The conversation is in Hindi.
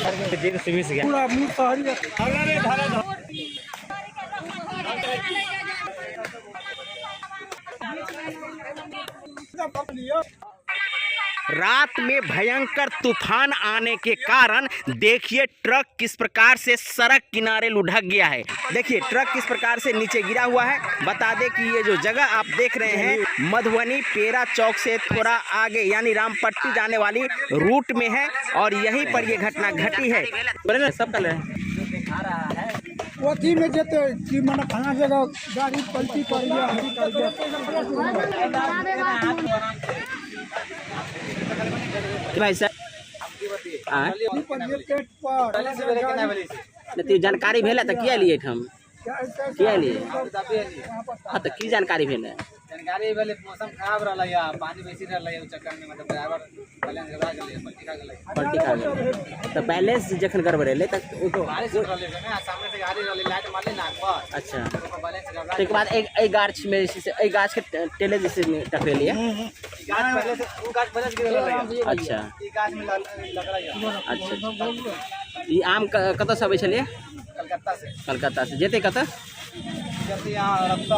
पूरा मुंह रात में भयंकर तूफान आने के कारण देखिए ट्रक किस प्रकार से सड़क किनारे लुढ़क गया है। देखिए ट्रक किस प्रकार से नीचे गिरा हुआ है। बता दें कि ये जो जगह आप देख रहे हैं मधुबनी पेरा चौक से थोड़ा आगे यानी रामपट्टी जाने वाली रूट में है और यहीं पर ये घटना घटी है। सब कल वही में जेते कि माने खाना जगह गाड़ी पलटी पड़ गया भाई सर जानकारी भेल तो किया लिए हम किया लिए हाँ तो की जानकारी भेल जानकारी भेले मौसम खराब रहा या पानी बेसी रहा चक्कर में मतलब ड्राइवर बैलेंस गड़ा गेलै पलटी खा गेलै तो बैलेंस जखन गड़बड़ेले तक तो बारिश रहले ना सामने से गाड़ी रहले लाइट मारले ना पर अच्छा बैलेंस गड़ा के बाद एक गाछ में जैसे गाछ के टेले जैसे टकरेलिए गाछ पहले से वो गाछ बैलेंस गिरल रहा अच्छा ई गाछ में लग रहा है अच्छा ई आम कत से आबै छलिए कलकत्ता से जेते कत जब यहाँ रखता